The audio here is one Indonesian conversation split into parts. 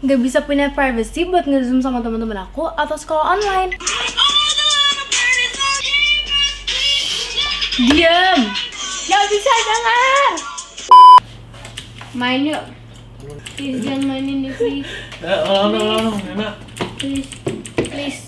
nggak bisa punya privacy buat nge-zoom sama teman-teman aku atau sekolah online. Diam, nggak bisa dengar. Main yuk. Please jangan mainin nih, please. Enak. Please. Please.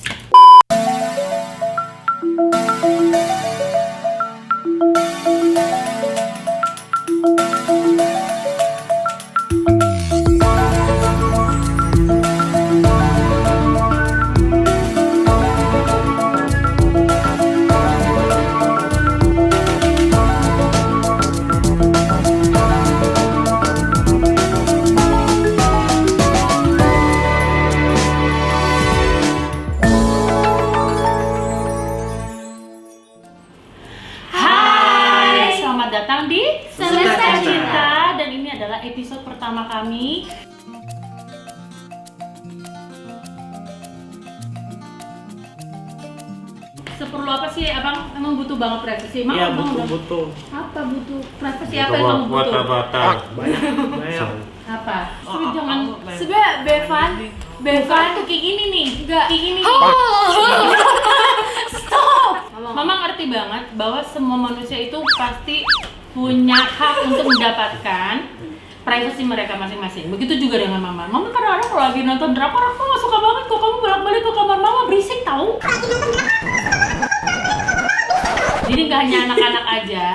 Hai, selamat datang di Semesta Cinta dan ini adalah episode pertama kami. Seperlu apa sih abang? Emang butuh banget privasi? Emang Iya, abang udah- butuh. Apa butuh privasi apa yang kamu butuh? Banyak. Apa? Oh, Tapi jangan. Sebenernya Bevan tuh kayak gini nih, Enggak. kayak gini. Mama ngerti banget bahwa semua manusia itu pasti punya hak untuk mendapatkan privasi mereka masing-masing. Begitu juga dengan mama. Mama kadang-kadang kalau lagi nonton drakor, aku nggak suka banget kok kamu bolak-balik ke kamar mama, berisik tahu. Jadi nggak hanya anak-anak aja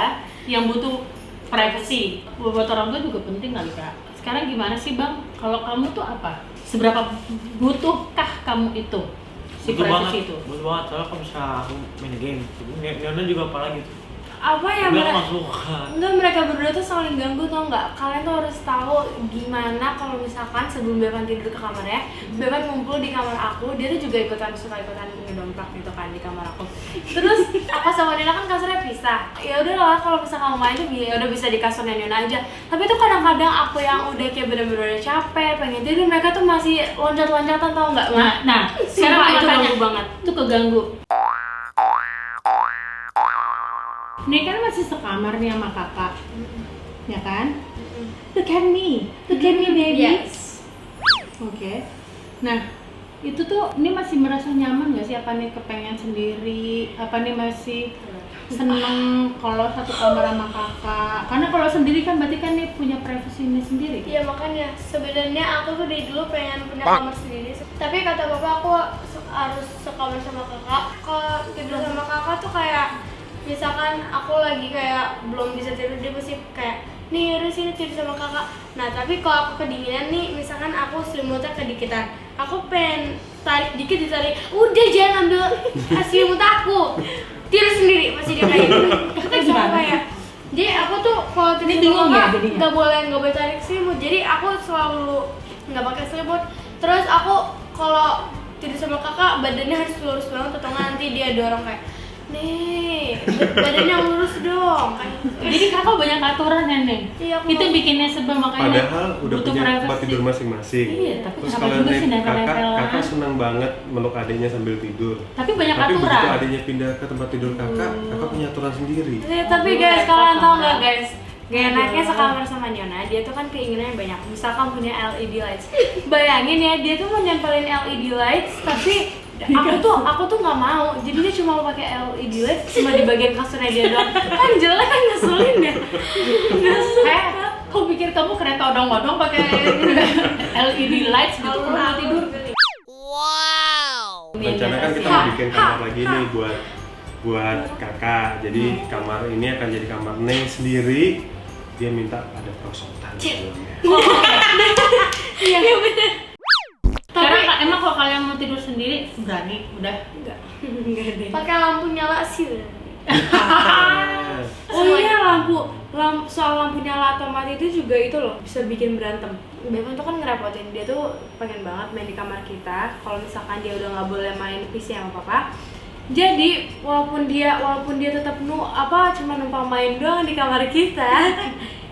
yang butuh privasi. Buat orang tua juga penting kali kak. Sekarang gimana sih bang? Kalau kamu tuh apa? Seberapa butuhkah kamu itu? Si Butuh banget. privasi itu? Butuh banget. Soalnya kalau misalnya aku main game, Nona juga apalagi tuh. apa ya Enggak mereka? masuk. Enggak, mereka berdua tuh saling ganggu, tau nggak? Kalian tuh harus tahu gimana kalau misalkan sebelum Bevan tidur ke kamarnya, Bevan ngumpul di kamar aku, dia tuh juga suka ikutan ngedongkrak gitu kan di kamar aku. Terus aku sama Nina kan kasurnya pisah. Ya udahlah, kalau misalkan kamu main tuh ya udah bisa di kasurnya Nina aja. Tapi tuh kadang-kadang aku yang udah kayak bener-bener udah capek, pengen tidur, mereka tuh masih loncat-loncatan, tau nggak? Nah, sekarang Sumpah, itu makanya ganggu banget. itu keganggu. Ini kan masih sekamar nih sama kakak, ya kan? Look at me baby. Yes. Oke. Nah, itu tuh ini masih merasa nyaman nggak sih? Apa nih kepengen sendiri? Apa nih masih seneng kalau satu kamar sama kakak? Karena kalau sendiri kan berarti kan nih punya privasi ini sendiri. Iya, makanya sebenarnya aku tuh dari dulu pengen punya kamar sendiri. Tapi kata bapak aku harus sekamar sama kakak. Kalau tidur sama kakak tuh kayak misalkan aku lagi kayak belum bisa tidur, dia pasti kayak nih udah sini tidur sama kakak. Nah tapi kalau aku kedinginan nih, misalkan aku selimutnya kedikitan, aku pengen tarik dikit ditarik, udah jangan ambil selimut aku, tidur sendiri pasti dia kayak gitu. Kita cuma kayak, jadi aku tuh kalau tidur Ini bingung sama ya kakak jadinya? nggak boleh tarik selimut. Jadi aku selalu nggak pakai selimut. Terus aku kalau tidur sama kakak badannya harus lurus banget, atau nggak nanti dia dorong kayak nih badannya lurus dong kayak gitu. Jadi kakak banyak aturan ya Neng? Iya, aku Itu mau- bikinnya sebel makanya Padahal udah butuh punya tempat privasi. tidur masing-masing. Iya, tapi Terus kenapa kalau juga sih kakak nempel-nempelan? senang banget meluk adiknya sambil tidur. Tapi banyak Tapi aturan. begitu adiknya pindah ke tempat tidur kakak punya aturan sendiri. Tapi guys, kalian tau nggak guys, gak enaknya sekamar sama Nyona, dia tuh kan keinginannya banyak. Misalkan punya LED lights, bayangin ya, dia tuh mau nyempelin LED lights, tapi aku tuh nggak mau. Jadi dia cuma mau pakai LED lights cuma di bagian kasurnya dia doang. Kan jelek, kan ngeselin ya. Kau pikir kamu kereta odong-odong pakai LED lights gitu kalau tidur? Rencana kan kita mau bikin kamar lagi nih buat kakak. Jadi kamar ini akan jadi kamar Neng sendiri. Dia minta ada perosotan di dalamnya. Iya bener. Sekarang emang kalau kalian mau tidur sendiri berani? Udah? Enggak deh. Pakai lampu nyala sih. Oh Nah, iya, soal lampu nyala atau mati itu juga itu loh bisa bikin berantem. Bevan tuh kan ngerepotin, dia tuh pengen banget main di kamar kita. Kalau misalkan dia udah nggak boleh main PC sama papa, jadi walaupun dia tetap cuma numpang main doang di kamar kita,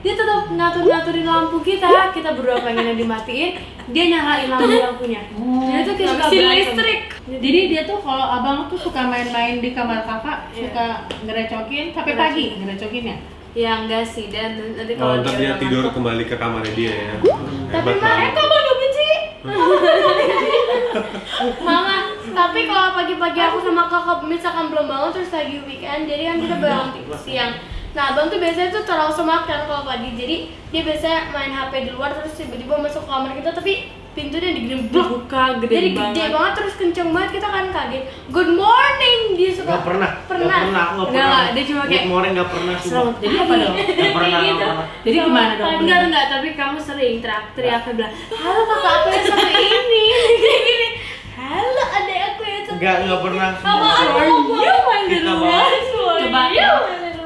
dia tetap ngaturin lampu kita. Kita berdua pengennya dimatiin, dia nyalain lampunya. Dia tuh kayak suka Ngabisin berantem. listrik. Jadi dia tuh kalau abang tuh suka main-main di kamar kakak, Iya. suka ngerecokin sampai pagi ngerecokinnya. Ya enggak sih, dan nanti Oh, kalau ntar dia udah tidur ngantuk, kembali ke kamarnya dia ya. Tapi Hebat Mak, banget. kok Bang Yobin sih? Mama, tapi kalau pagi-pagi aku sama kakak misalkan belum bangun terus lagi weekend, jadi kan kita bangun siang. Nah, abang tuh biasanya tuh terlalu semangat kan kalau pagi, jadi dia biasanya main HP di luar terus tiba-tiba masuk ke kamar kita, tapi pintunya digeblok. Buka gede Jadi banget. gede banget terus kenceng banget, kita kan kaget. Good morning, dia suka. Nggak pernah. Enggak, dia cuma kayak Good morning nggak pernah sumpah. Jadi apa dong? Nggak pernah. Jadi gimana dong? enggak, tapi kamu sering teriak bilang, halo kakak aku yang satu ini, kayak gini. Halo adek aku yang satu. Nggak pernah. Iya main di Kita luar. Coba Iya.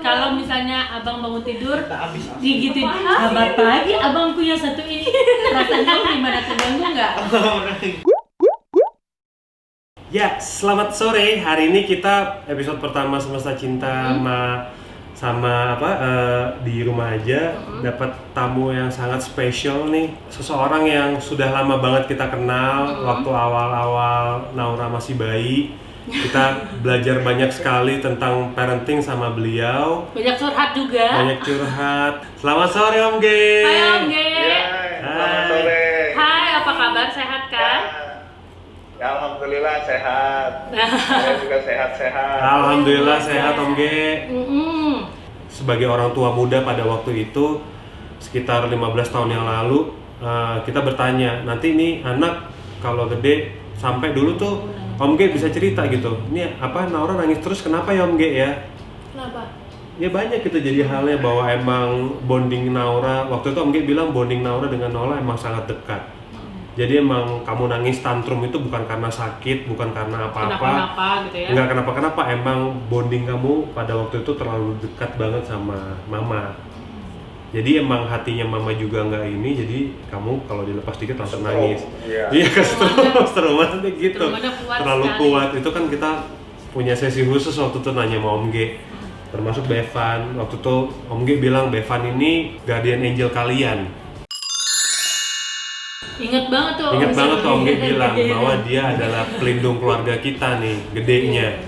kalau misalnya abang bangun tidur Kita habis. digituin, selamat pagi abangku yang satu ini, rasanya gimana, terganggu nggak? Ya, selamat sore. Hari ini kita episode pertama Semesta Cinta sama di rumah aja dapat tamu yang sangat spesial nih. Seseorang yang sudah lama banget kita kenal waktu awal-awal Naura masih bayi. Kita belajar banyak sekali tentang parenting sama beliau. Banyak curhat juga. Banyak curhat. Selamat sore Om G. Hai Om G. Selamat sore. Hai, apa kabar? Sehat kan? Ya, alhamdulillah sehat. Saya juga sehat-sehat. Alhamdulillah sehat Om G. Mm-mm. Sebagai orang tua muda pada waktu itu sekitar 15 tahun yang lalu kita bertanya, nanti ini anak kalau gede sampai dulu tuh Om G bisa cerita gitu, ini apa Naura nangis terus kenapa ya Om G ya? Kenapa? Ya banyak gitu jadi halnya bahwa emang bonding Naura, waktu itu Om G bilang bonding Naura dengan Nola emang sangat dekat. Jadi emang kamu nangis tantrum itu bukan karena sakit, bukan karena apa-apa, Kenapa-napa gitu ya? nggak kenapa-kenapa, emang bonding kamu pada waktu itu terlalu dekat banget sama Mama. Jadi emang hatinya Mama juga nggak ini, jadi kamu kalau dilepas dikit langsung nangis. Iya, kesetrum maksudnya gitu. Strumnya kuat Terlalu sekali. kuat. Itu kan kita punya sesi khusus waktu itu nanya sama Om G. Termasuk Bevan. Waktu itu Om G bilang Bevan ini guardian angel kalian. Ingat banget tuh. Ingat banget tuh Om G bilang bahwa dia adalah pelindung keluarga kita nih, gedenya.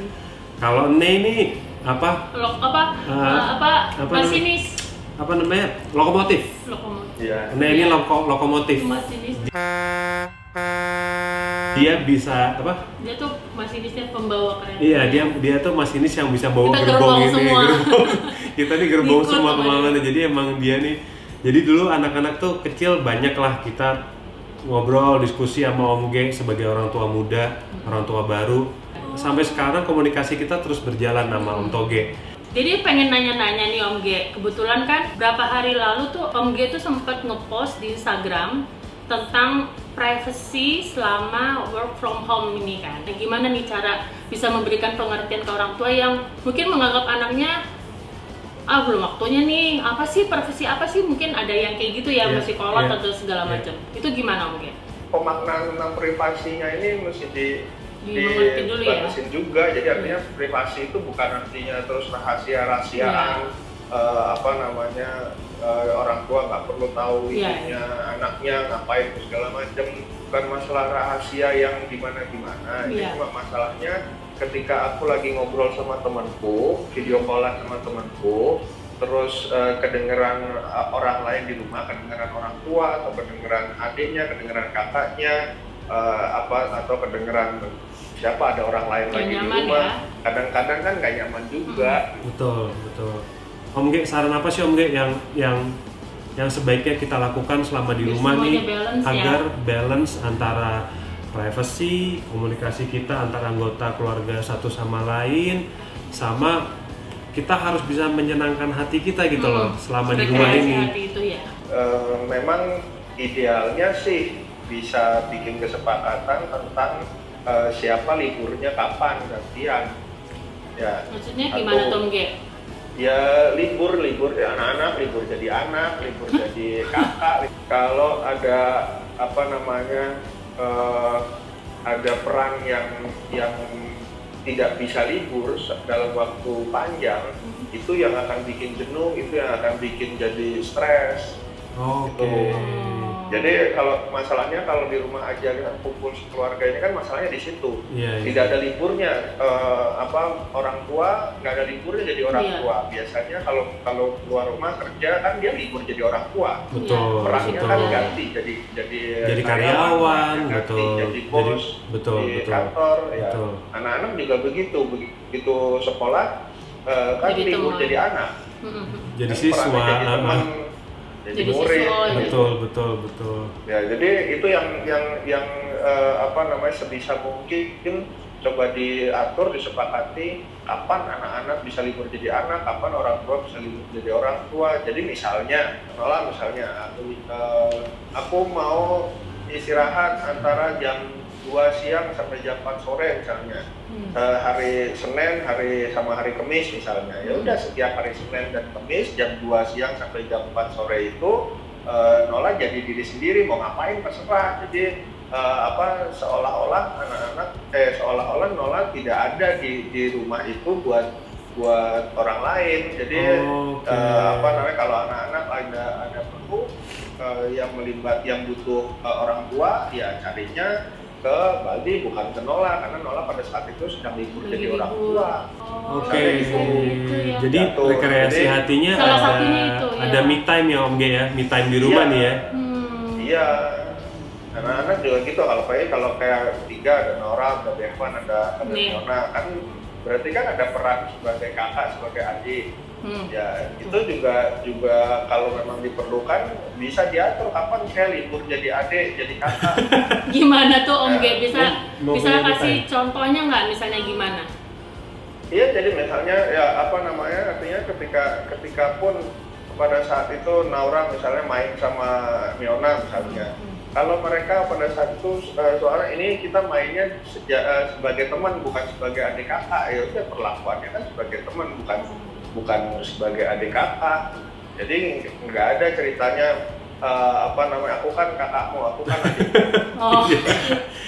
Kalau Ne ini apa Masinis. apa namanya? Lokomotif. Lokomotif. Iya. Ne ini lokomotif. Masinis. Dia bisa apa? Dia tuh masinisnya pembawa kereta. Iya, dia tuh masinis yang bisa bawa Kita gerbong gerbong ini, semua. gerbong. Kita nih gerbong Ngikut semua sama kemana-mana. Jadi emang dia nih. Jadi dulu anak-anak tuh kecil banyak lah kita ngobrol, diskusi sama Om G sebagai orang tua muda, orang tua baru. Sampai sekarang komunikasi kita terus berjalan sama Om Toge. Jadi pengen nanya-nanya nih Om G. Kebetulan kan berapa hari lalu tuh Om G tuh sempat ngepost di Instagram tentang privacy selama work from home ini kan. Gimana nih cara bisa memberikan pengertian ke orang tua yang mungkin menganggap anaknya belum waktunya nih, apa sih privacy apa sih, mungkin ada yang kayak gitu ya, Iya, mesti kolot iya, atau segala iya. macam. Itu gimana Om G? Pemaknaan tentang privasinya ini mesti Dimengerti dulu ya. dibatasin juga. Jadi artinya privasi itu bukan artinya terus rahasia-rahasiaan. Orang tua nggak perlu tahu Iya. ininya anaknya ngapain segala macam. Bukan masalah rahasia yang gimana-gimana. Ini Iya. cuma masalahnya ketika aku lagi ngobrol sama temanku, video callan sama temanku, terus kedengeran orang lain di rumah, kedengeran orang tua atau kedengeran adiknya, kedengeran kakaknya, atau kedengeran siapa, ada orang lain Nggak lagi di nyaman rumah. ya. Kadang-kadang kan nggak nyaman juga. Betul. Om G, saran apa sih Om G yang sebaiknya kita lakukan selama di Biar rumah nih semuanya balance ya. agar balance antara privacy, komunikasi kita antara anggota keluarga satu sama lain, sama kita harus bisa menyenangkan hati kita gitu loh selama di rumah Rekreasi ini. hati itu ya. Memang idealnya sih bisa bikin kesepakatan tentang siapa liburnya kapan gantian. Ya. Maksudnya gimana tuh Om G? Ya libur ya anak-anak, libur jadi anak, libur jadi kakak. Kalau ada ada peran yang tidak bisa libur dalam waktu panjang, itu yang akan bikin jenuh, itu yang akan bikin jadi stres. Oke. Jadi kalau masalahnya kalau di rumah aja kan kumpul keluarga ini kan masalahnya di situ. Iya, iya. Tidak ada liburnya. Orang tua nggak ada liburnya jadi orang Iya. tua. Biasanya kalau keluar rumah kerja kan dia libur jadi orang tua. Betul, Perannya betul. kan ganti Jadi karyawan, ganti betul. jadi bos Betul, di betul. kantor. Ya. Betul. Anak-anak juga begitu sekolah kan Jadi libur teman. jadi anak. Jadi Kan siswa, perannya jadi teman, Jadi murid. siswa, ya. betul. Ya, jadi itu yang sebisa mungkin coba diatur, disepakati kapan anak-anak bisa libur jadi anak, kapan orang tua bisa libur jadi orang tua. Jadi misalnya aku mau istirahat antara jam 2 siang sampai jam 4 sore misalnya. Hari Senin, hari Kamis misalnya. Ya udah setiap hari Senin dan Kamis jam 2 siang sampai jam 4 sore itu Nola jadi diri sendiri, mau ngapain terserah. Jadi seolah-olah Nola tidak ada di rumah itu buat orang lain. Jadi kalau anak-anak ada perlu yang butuh orang tua, ya carinya ke Baldi bukan ke Nola, karena Nola pada saat itu sedang libur jadi orang tua. Oke. Gitu ya. Jadi Jatuh. rekreasi Jadi, hatinya salah satunya itu, ada ya. me time ya Om Ge ya, me time di rumah Iya. nih ya. Iya, anak-anak juga gitu. Kalau kayak tiga ada Nora, ada Bevan, ada Nih. Nona, kan berarti kan ada peran sebagai kakak, sebagai adik. Ya itu juga kalau memang diperlukan bisa diatur kapan saya libur jadi adik, jadi kakak. Gimana tuh Om Ge? Bisa Mau bisa punya kasih kita. contohnya nggak? Misalnya gimana? Iya, jadi misalnya artinya ketika pun pada saat itu Naura misalnya main sama Miona misalnya. Kalau mereka pada saat itu soalnya ini kita mainnya sebagai teman bukan sebagai adik kakak, ya udah perlakuannya kan sebagai teman bukan sebagai adik kakak. Jadi nggak ada ceritanya aku kan kakakmu, aku kan adikmu. Oh,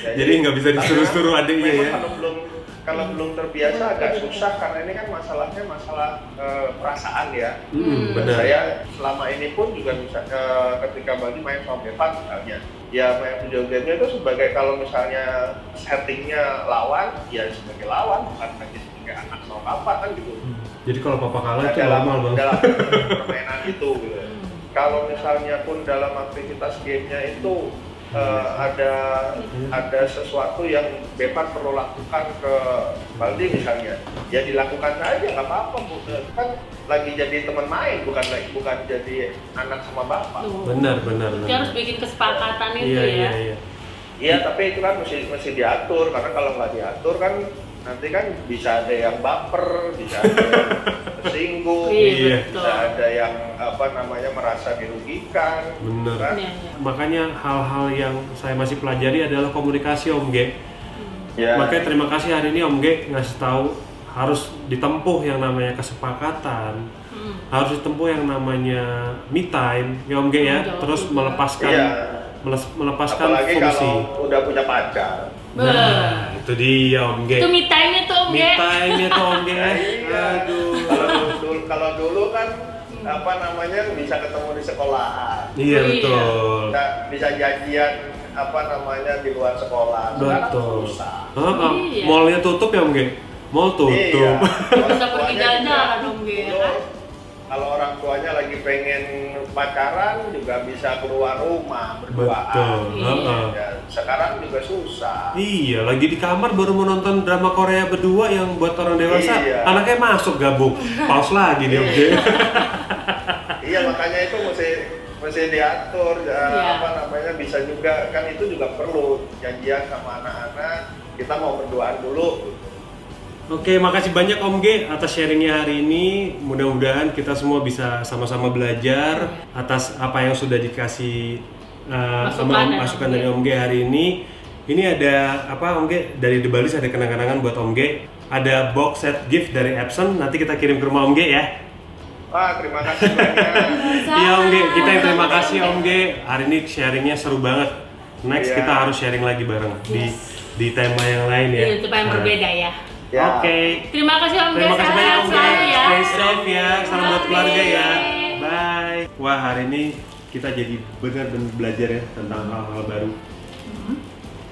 Jadi nggak bisa disuruh-suruh adiknya memang ya. kalau belum terbiasa agak susah karena ini kan masalah perasaan ya. Benar. Saya selama ini pun juga ketika Baldi main sama Bevan misalnya, ya main video game itu sebagai kalau misalnya settingnya lawan, ya sebagai lawan bukan lagi sebagai anak sama papa kan gitu. Jadi kalau papa kalah itu dalam normal bang. permainan itu gitu. Kalau misalnya pun dalam aktivitas gamenya itu ada sesuatu yang Bevan perlu lakukan ke Baldi misalnya, ya dilakukan saja nggak apa-apa, kan lagi jadi teman main bukan jadi anak sama bapak. Benar. Dia harus bikin kesepakatan itu Iya, ya. iya. Iya, tapi itu kan mesti diatur, karena kalau nggak diatur kan nanti kan bisa ada yang baper, bisa ada yang tersinggung, Iya. bisa ada yang merasa dirugikan. Benar. Kan? Iya, iya. Makanya hal-hal yang saya masih pelajari adalah komunikasi Om Ge. Ya. Makanya terima kasih hari ini Om Ge ngasih tahu harus ditempuh yang namanya kesepakatan, harus ditempuh yang namanya me time, ya Om Ge ya. Betul. Terus melepaskan Iya. melepaskan Apalagi fungsi. kalau udah punya pacar. Nah, itu dia Om Ge. Itu me time itu Om Me Ge. time-nya tuh Om Ge. Iya. Aduh. Kalau dulu kan bisa ketemu di sekolahan. Iya Oh, iya. betul. Bisa janjian di luar sekolah. Sekarang Betul. susah. Iya. Mallnya tutup ya Om Ge. Mall tutup. Iya. Bisa pergi jalan-jalan Om Ge, ya kan? Kalau orang tuanya lagi pengen pacaran juga bisa keluar rumah berduaan. Betul. Iya. Ya, sekarang juga susah. Iya, lagi di kamar baru menonton drama Korea berdua yang buat orang dewasa, Iya. anaknya masuk gabung, pause lagi dia Om Ge. Iya, makanya itu mesti diatur. Iya. Bisa juga kan itu juga perlu janjian sama anak-anak. Kita mau berduaan dulu. Oke, makasih banyak Om Ge atas sharingnya hari ini. Mudah-mudahan kita semua bisa sama-sama belajar atas apa yang sudah dikasih masukan dari Om Ge hari ini. Ini ada Om Ge dari The Balis, ada kenang-kenangan buat Om Ge. Ada box set gift dari Epson. Nanti kita kirim ke rumah Om Ge ya. Wah, terima kasih banyak. Iya Om Ge, kita yang terima kasih Om Ge. Hari ini sharingnya seru banget. Next Iya. kita harus sharing lagi bareng di tema yang lain ya. Iya, tema yang berbeda ya. Ya. Oke. Terima kasih Om Ge, Terima kasih banyak sehat Om Ge. selalu ya. Stay safe ya. Salam buat Bye. keluarga ya. Bye. Wah, hari ini kita jadi benar-benar belajar ya tentang hal-hal baru.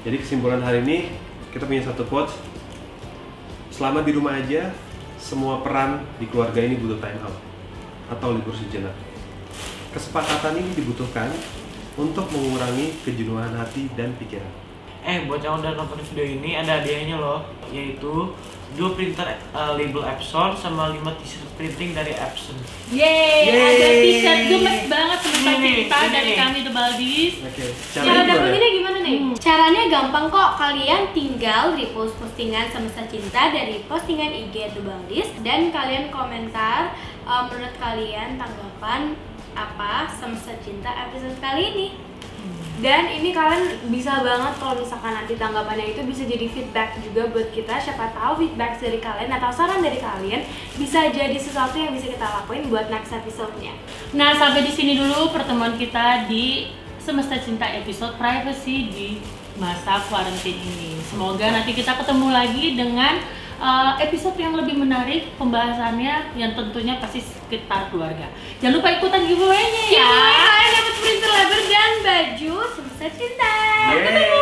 Jadi kesimpulan hari ini kita punya satu quotes. Selama di rumah aja, semua peran di keluarga ini butuh time out atau libur sejenak. Kesepakatan ini dibutuhkan untuk mengurangi kejenuhan hati dan pikiran. Buat yang udah nonton video ini ada hadiahnya loh, yaitu 2 printer label Epson sama 5 t-shirt printing dari Epson. Yeay, ada t-shirt gemes banget semesta Ini nih, cinta ini dari nih. kami The Baldies. Oke, Cara dapetinnya gimana nih? Caranya gampang kok, kalian tinggal repost postingan Semesta Cinta dari postingan IG The Baldies dan kalian komentar menurut kalian tanggapan apa Semesta Cinta episode kali ini. Dan ini kalian bisa banget kalau misalkan nanti tanggapannya itu bisa jadi feedback juga buat kita. Siapa tahu feedback dari kalian atau saran dari kalian bisa jadi sesuatu yang bisa kita lakuin buat next episode-nya. Nah, sampai di sini dulu pertemuan kita di Semesta Cinta episode privacy di masa quarantine ini. Semoga nanti kita ketemu lagi dengan episode yang lebih menarik pembahasannya yang tentunya pasti sekitar keluarga. Jangan lupa ikutan giveaway-nya ya. Kalian dapat printer lebar dan baju Semesta Cinta. Yeay.